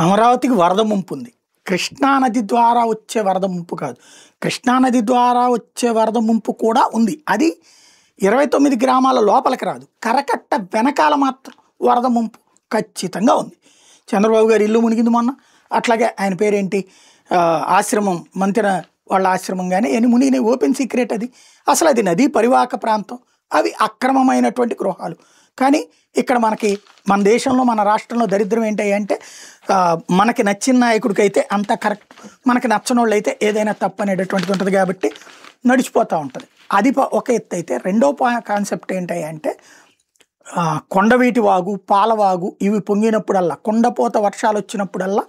అమరావతికి వరద ముంపు ఉంది. కృష్ణానది ద్వారా వచ్చే వరద ముంపు కాదు. కృష్ణానది ద్వారా వచ్చే వరద ముంపు కూడా ఉంది. అది 29 గ్రామాల లోపలికి రాదు. కరకట్ట వెనకాల మాత్రం వరద ముంపు ఖచ్చితంగా ఉంది. చంద్రబాబు గారి ఇల్లు మునిగింది మొన్న. అట్లాగే ఆయన పేరేంటి, ఆశ్రమం, మంతెన వాళ్ళ ఆశ్రమం కానీ ఎన్ని మునిగినాయి. ఓపెన్ సీక్రెట్ అది. అసలు అది నదీ పరివాహక ప్రాంతం. అవి అక్రమమైనటువంటి గృహాలు. కానీ ఇక్కడ మనకి మన దేశంలో మన రాష్ట్రంలో దరిద్రం ఏంటి అంటే, మనకి నచ్చిన నాయకుడికి అయితే అంతా కరెక్ట్, మనకి నచ్చని వాళ్ళు అయితే ఏదైనా తప్పు అనేటటువంటిది ఉంటుంది. కాబట్టి నడిచిపోతూ ఉంటుంది. అది ఒక ఎత్తు అయితే, రెండో కాన్సెప్ట్ ఏంటి అంటే, కొండవీటి వాగు, పాలవాగు ఇవి పొంగినప్పుడల్లా, కొండపోత వర్షాలు వచ్చినప్పుడల్లా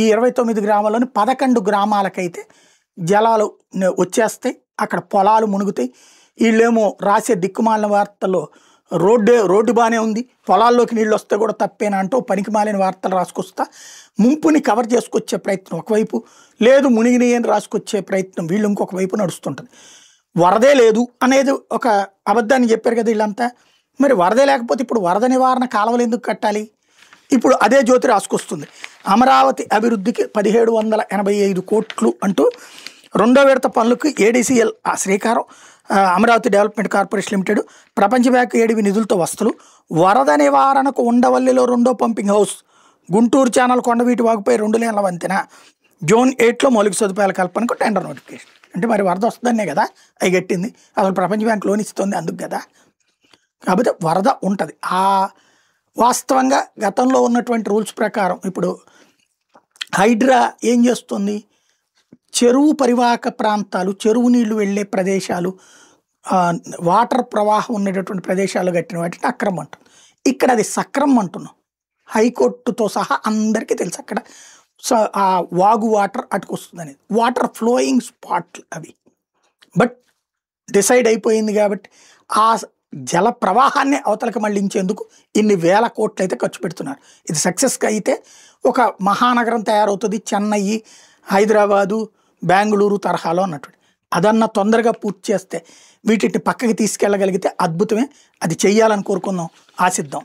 ఈ 29 గ్రామాల్లోని 11 గ్రామాలకైతే జలాలు వచ్చేస్తాయి. అక్కడ పొలాలు మునుగుతాయి. వీళ్ళేమో రాసే దిక్కుమాలిన వార్తల్లో రోడ్డు బాగానే ఉంది, పొలాల్లోకి నీళ్ళు వస్తే కూడా తప్పేనా అంటూ పనికి మాలిన వార్తలు రాసుకొస్తా ముంపుని కవర్ చేసుకొచ్చే ప్రయత్నం ఒకవైపు, లేదు మునిగిని అని రాసుకొచ్చే ప్రయత్నం వీళ్ళు ఇంకొక వైపు నడుస్తుంటుంది. వరదే లేదు అనేది ఒక అబద్ధాన్ని చెప్పారు కదా వీళ్ళంతా. మరి వరదే లేకపోతే ఇప్పుడు వరద నివారణ కాలువలు ఎందుకు కట్టాలి? ఇప్పుడు అదే జ్యోతి రాసుకొస్తుంది. అమరావతి అభివృద్ధికి 1785 కోట్లు అంటూ రెండో విడత పనులకు ఏడీసీఎల్ శ్రీకారం. అమరావతి డెవలప్మెంట్ కార్పొరేషన్ లిమిటెడ్, ప్రపంచ బ్యాంక్ ఏడివి నిధులతో వస్తువులు, వరద నివారణకు ఉండవల్లిలో రెండో పంపింగ్ హౌస్, గుంటూరు ఛానల్ కొండవీటి వాగుపై 2 లేన్ల వంతెన, జోన్ 8లో మౌలిక సదుపాయాల కల్పనకు టెండర్ నోటిఫికేషన్. అంటే మరి వరద వస్తుందనే కదా అవి కట్టింది. అసలు ప్రపంచ బ్యాంక్ లోన్ ఇస్తుంది అందుకు కదా. కాబట్టి వరద ఉంటుంది. వాస్తవంగా గతంలో ఉన్నటువంటి రూల్స్ ప్రకారం ఇప్పుడు హైడ్రా ఏం చేస్తుంది, చెరువు పరివాహక ప్రాంతాలు, చెరువు నీళ్లు వెళ్ళే ప్రదేశాలు, వాటర్ ప్రవాహం ఉండేటటువంటి ప్రదేశాలు కట్టిన వాటిని అక్రమం అంటుంది. ఇక్కడ అది సక్రమం అంటున్నాం. హైకోర్టుతో సహా అందరికీ తెలుసు అక్కడ ఆ వాగు వాటర్ అటుకొస్తుంది అనేది. వాటర్ ఫ్లోయింగ్ స్పాట్లు అవి. బట్ డిసైడ్ అయిపోయింది కాబట్టి ఆ జల ప్రవాహాన్ని అవతలకి మళ్ళించేందుకు ఇన్ని వేల కోట్లు అయితే ఖర్చు పెడుతున్నారు. ఇది సక్సెస్గా అయితే ఒక మహానగరం తయారవుతుంది. చెన్నై, హైదరాబాదు, బెంగళూరు తరహాలో అన్నట్టు. అదన్నా తొందరగా పూర్తి చేస్తే, వీటిని పక్కకి తీసుకెళ్ళగలిగితే అద్భుతమే. అది చెయ్యాలని కోరుకుందాం, ఆశిద్దాం.